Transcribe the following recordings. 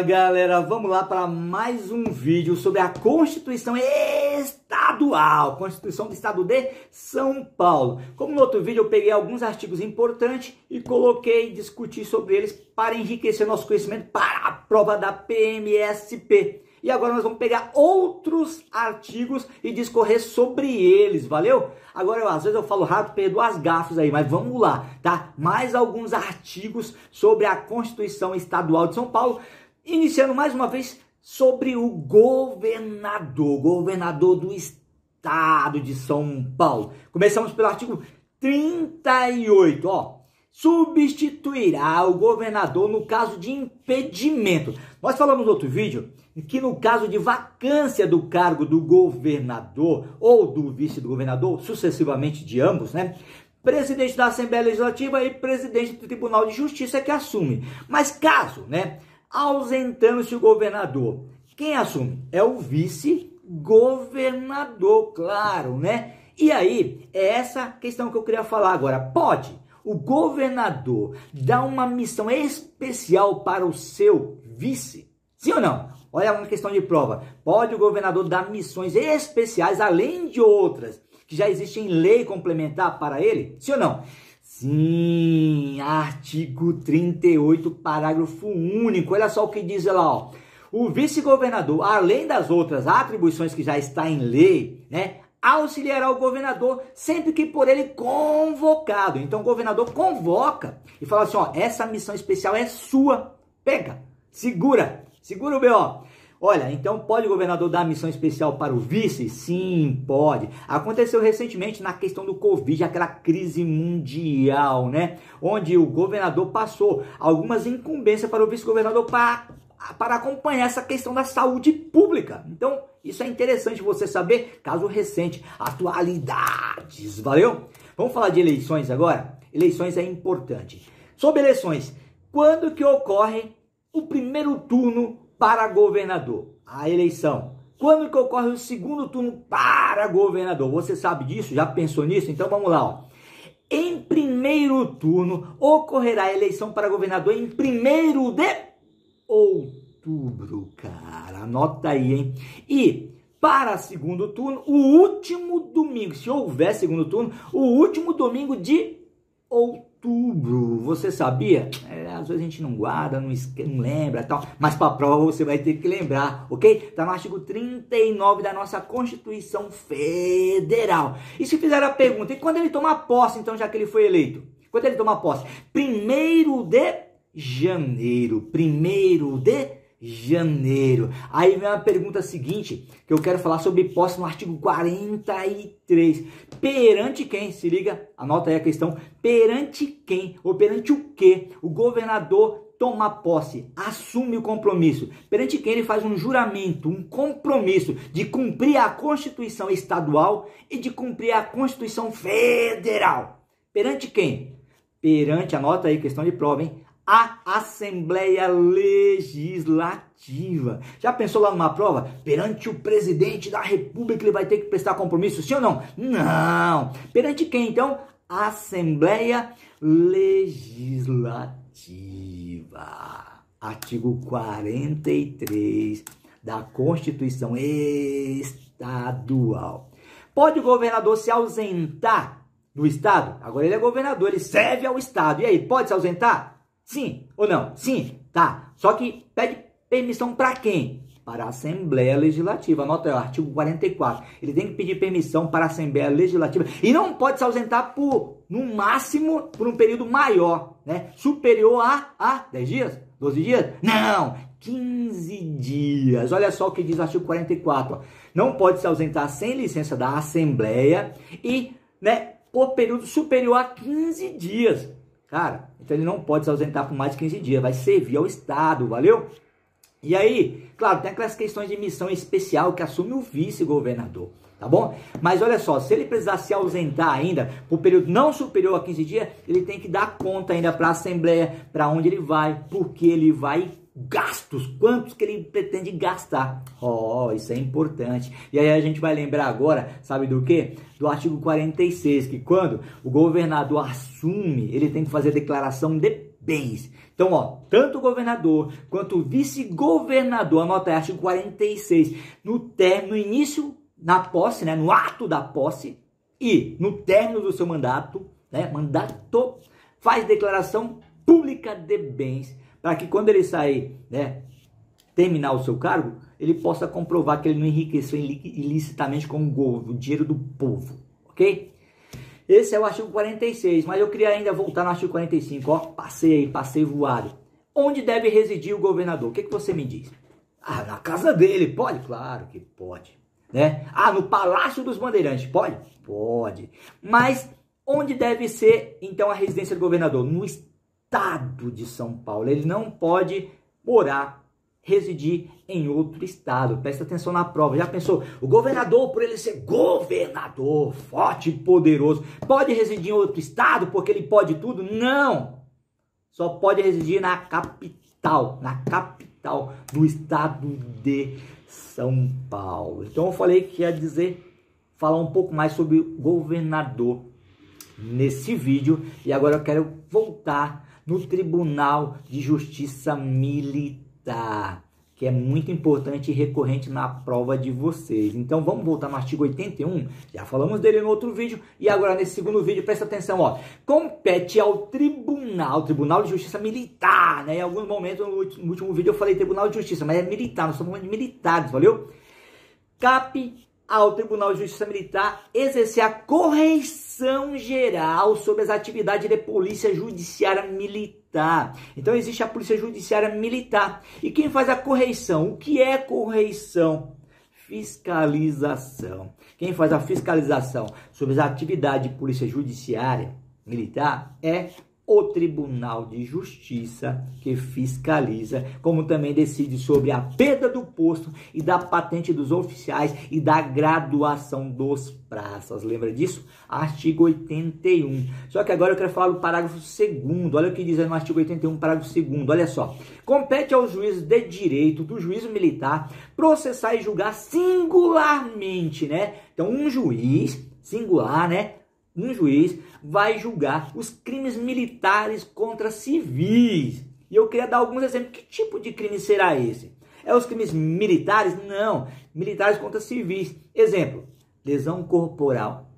Fala galera, vamos lá para mais um vídeo sobre a Constituição Estadual, Constituição do Estado de São Paulo. Como no outro vídeo eu peguei alguns artigos importantes e coloquei, discuti sobre eles para enriquecer nosso conhecimento para a prova da PMSP. E agora nós vamos pegar outros artigos e discorrer sobre eles, valeu? Agora, às vezes eu falo rápido, perdo as gafes aí, mas vamos lá, tá? Mais alguns artigos sobre a Constituição Estadual de São Paulo, iniciando mais uma vez sobre o governador do Estado de São Paulo. Começamos pelo artigo 38, ó. Substituirá o governador no caso de impedimento. Nós falamos no outro vídeo que no caso de vacância do cargo do governador ou do vice do governador, sucessivamente de ambos, né? Presidente da Assembleia Legislativa e presidente do Tribunal de Justiça que assume. Mas caso, né, ausentando-se o governador, quem assume? É o vice-governador, claro, né? E aí, é essa questão que eu queria falar agora. Pode o governador dar uma missão especial para o seu vice? Sim ou não? Olha uma questão de prova. Pode o governador dar missões especiais, além de outras, que já existem em lei complementar para ele? Sim ou não? Sim, artigo 38, parágrafo único. Olha só o que diz lá, ó. O vice-governador, além das outras atribuições que já está em lei, né, auxiliará o governador sempre que por ele convocado. Então o governador convoca e fala assim, ó, essa missão especial é sua, pega, segura o BO. Olha, então pode o governador dar missão especial para o vice? Sim, pode. Aconteceu recentemente na questão do Covid, aquela crise mundial, né? Onde o governador passou algumas incumbências para o vice-governador para acompanhar essa questão da saúde pública. Então, isso é interessante você saber, caso recente, atualidades, valeu? Vamos falar de eleições agora? Eleições é importante. Sobre eleições, quando que ocorre o primeiro turno para governador? A eleição. Quando que ocorre o segundo turno para governador? Você sabe disso? Já pensou nisso? Então vamos lá, ó. Em primeiro turno, ocorrerá a eleição para governador em 1º de outubro, cara. Anota aí, hein? E para segundo turno, o último domingo, se houver segundo turno, o último domingo de outubro. Você sabia? Às vezes a gente não guarda, não lembra, tal, mas para a prova você vai ter que lembrar, ok? Está no artigo 39 da nossa Constituição Federal. E se fizer a pergunta, e quando ele tomar posse, então, já que ele foi eleito? Quando ele tomar posse? 1º de janeiro. 1º de janeiro. Aí vem a pergunta seguinte, que eu quero falar sobre posse no artigo 43. Perante quem? Se liga, anota aí a questão. Perante quem? Ou perante o que? O governador toma posse, assume o compromisso. Perante quem ele faz um juramento, um compromisso de cumprir a Constituição Estadual e de cumprir a Constituição Federal. Perante quem? Perante, anota aí, questão de prova, hein? A Assembleia Legislativa. Já pensou lá numa prova? Perante o presidente da República ele vai ter que prestar compromisso, sim ou não? Não. Perante quem, então? Assembleia Legislativa. Artigo 43 da Constituição Estadual. Pode o governador se ausentar do Estado? Agora ele é governador, ele serve ao Estado. E aí, pode se ausentar? Sim ou não? Sim, tá. Só que pede permissão para quem? Para a Assembleia Legislativa. Anota aí, o artigo 44. Ele tem que pedir permissão para a Assembleia Legislativa e não pode se ausentar no máximo, por um período maior, né? Superior a 10 dias? 12 dias? Não, 15 dias. Olha só o que diz o artigo 44. Ó. Não pode se ausentar sem licença da Assembleia e, né, por período superior a 15 dias. Cara, então ele não pode se ausentar por mais de 15 dias, vai servir ao Estado, valeu? E aí, claro, tem aquelas questões de missão especial que assume o vice-governador, tá bom? Mas olha só, se ele precisar se ausentar ainda por período não superior a 15 dias, ele tem que dar conta ainda para a Assembleia, para onde ele vai, porque ele vai, gastos, quantos que ele pretende gastar. Isso é importante. E aí a gente vai lembrar agora, sabe do quê? Do artigo 46, que quando o governador assume, ele tem que fazer declaração de bens. Então, ó, tanto o governador quanto o vice-governador, anota aí, artigo 46, no início, na posse, né, no ato da posse e no término do seu mandato, né, mandato, faz declaração pública de bens, para que quando ele sair, né, terminar o seu cargo, ele possa comprovar que ele não enriqueceu ilicitamente com o dinheiro do povo, ok? Esse é o artigo 46, mas eu queria ainda voltar no artigo 45, ó, passei voado. Onde deve residir o governador? O que você me diz? Ah, na casa dele, pode? Claro que pode, né? Ah, no Palácio dos Bandeirantes, pode? Pode. Mas onde deve ser, então, a residência do governador? No estado de São Paulo. Ele não pode residir em outro estado. Presta atenção na prova. Já pensou? O governador, por ele ser governador, forte e poderoso, pode residir em outro estado porque ele pode tudo? Não! Só pode residir na capital do estado de São Paulo. Então eu falei que ia falar um pouco mais sobre o governador nesse vídeo. E agora eu quero voltar no Tribunal de Justiça Militar, que é muito importante e recorrente na prova de vocês. Então vamos voltar no artigo 81, já falamos dele no outro vídeo, e agora nesse segundo vídeo, presta atenção, ó. Compete ao Tribunal de Justiça Militar, né? Em alguns momentos, no último vídeo eu falei Tribunal de Justiça, mas é militar, nós estamos falando de militares, valeu? Cabe ao Tribunal de Justiça Militar exercer a correição geral sobre as atividades da Polícia Judiciária Militar. Então existe a Polícia Judiciária Militar. E quem faz a correição? O que é correição? Fiscalização. Quem faz a fiscalização sobre as atividades de Polícia Judiciária Militar é o Tribunal de Justiça, que fiscaliza, como também decide sobre a perda do posto e da patente dos oficiais e da graduação dos praças. Lembra disso? Artigo 81. Só que agora eu quero falar do parágrafo 2º. Olha o que diz no artigo 81, parágrafo 2º. Olha só. Compete aos juízes de direito do juízo militar processar e julgar singularmente, né? Então, um juiz singular, né? Um juiz vai julgar os crimes militares contra civis. E eu queria dar alguns exemplos. Que tipo de crime será esse? É os crimes militares? Não. Militares contra civis. Exemplo: lesão corporal,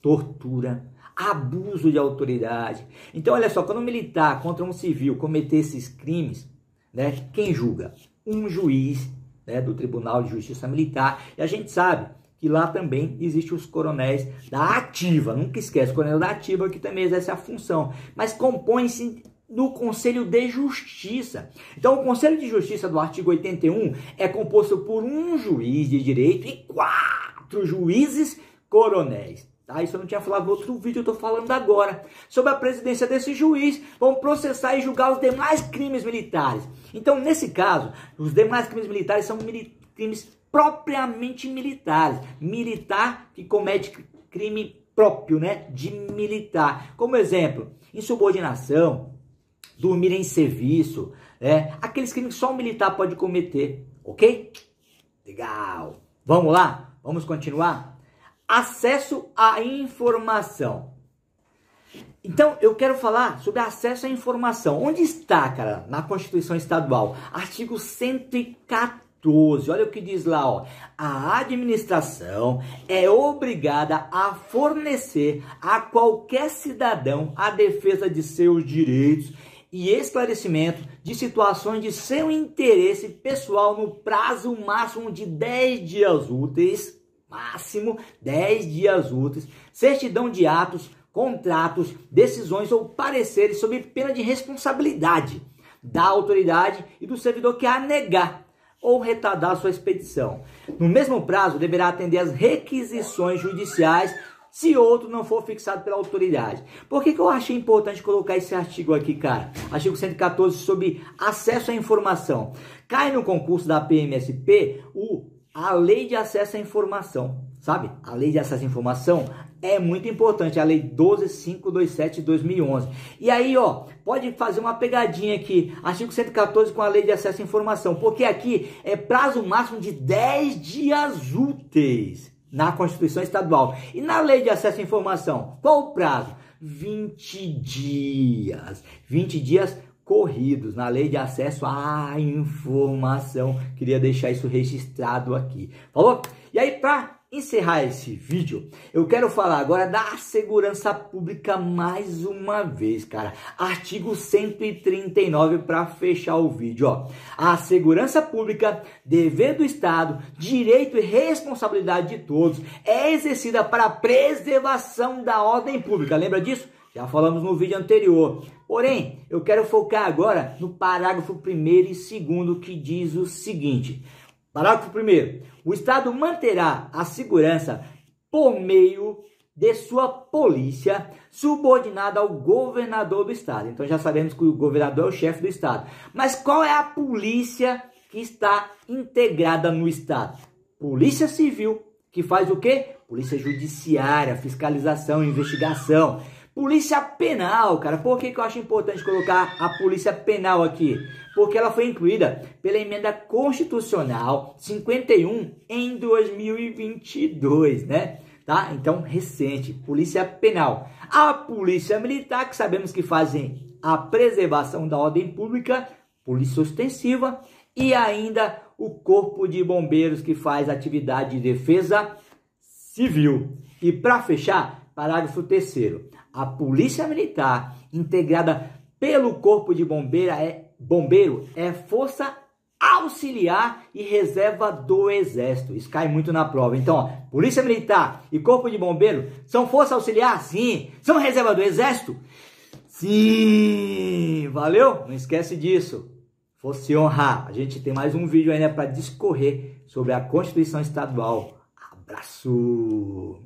tortura, abuso de autoridade. Então, olha só, quando um militar contra um civil cometer esses crimes, né, quem julga? Um juiz, né, do Tribunal de Justiça Militar. E a gente sabe que lá também existem os coronéis da ativa. Nunca esquece, o coronel da ativa que também exerce a função. Mas compõe-se do Conselho de Justiça. Então, o Conselho de Justiça do artigo 81 é composto por um juiz de direito e 4 juízes coronéis. Tá? Isso eu não tinha falado no outro vídeo, eu estou falando agora. Sob a presidência desse juiz, vão processar e julgar os demais crimes militares. Então, nesse caso, os demais crimes militares são crimes propriamente militares. Militar que comete crime próprio, né, de militar. Como exemplo, insubordinação, dormir em serviço, aqueles crimes que só um militar pode cometer, ok? Legal. Vamos lá? Vamos continuar? Acesso à informação. Então, eu quero falar sobre acesso à informação. Onde está, cara? Na Constituição Estadual. Artigo 114. Olha o que diz lá, ó. A administração é obrigada a fornecer a qualquer cidadão a defesa de seus direitos e esclarecimento de situações de seu interesse pessoal no prazo máximo de 10 dias úteis, certidão de atos, contratos, decisões ou pareceres sob pena de responsabilidade da autoridade e do servidor que a negar ou retardar sua expedição. No mesmo prazo, deverá atender às requisições judiciais se outro não for fixado pela autoridade. Por que eu achei importante colocar esse artigo aqui, cara? Artigo 114 sobre acesso à informação. Cai no concurso da PMSP a lei de acesso à informação, sabe? A lei de acesso à informação é muito importante, a lei 12.527 de 2011. E aí, ó, pode fazer uma pegadinha aqui, artigo 114 com a lei de acesso à informação, porque aqui é prazo máximo de 10 dias úteis na Constituição Estadual. E na lei de acesso à informação, qual o prazo? 20 dias. 20 dias corridos na Lei de Acesso à Informação. Queria deixar isso registrado aqui. Falou? E aí, para encerrar esse vídeo, eu quero falar agora da segurança pública mais uma vez, cara. Artigo 139 para fechar o vídeo, ó. A segurança pública, dever do Estado, direito e responsabilidade de todos, é exercida para a preservação da ordem pública. Lembra disso? Já falamos no vídeo anterior. Porém, eu quero focar agora no parágrafo 1º e 2º, que diz o seguinte. Parágrafo 1º. O Estado manterá a segurança por meio de sua polícia subordinada ao governador do Estado. Então já sabemos que o governador é o chefe do Estado. Mas qual é a polícia que está integrada no Estado? Polícia Civil, que faz o quê? Polícia Judiciária, fiscalização, investigação. Polícia Penal, cara. Por que eu acho importante colocar a Polícia Penal aqui? Porque ela foi incluída pela Emenda Constitucional 51 em 2022, né? Tá? Então, recente. Polícia Penal. A Polícia Militar, que sabemos que fazem a preservação da ordem pública, Polícia Ostensiva, e ainda o Corpo de Bombeiros, que faz atividade de defesa civil. E para fechar, parágrafo 3º. A Polícia Militar, integrada pelo Corpo de Bombeiro, é força auxiliar e reserva do Exército. Isso cai muito na prova. Então, ó, Polícia Militar e Corpo de Bombeiro são força auxiliar? Sim. São reserva do Exército? Sim. Valeu? Não esquece disso. Fosse honrar. A gente tem mais um vídeo ainda para discorrer sobre a Constituição Estadual. Abraço!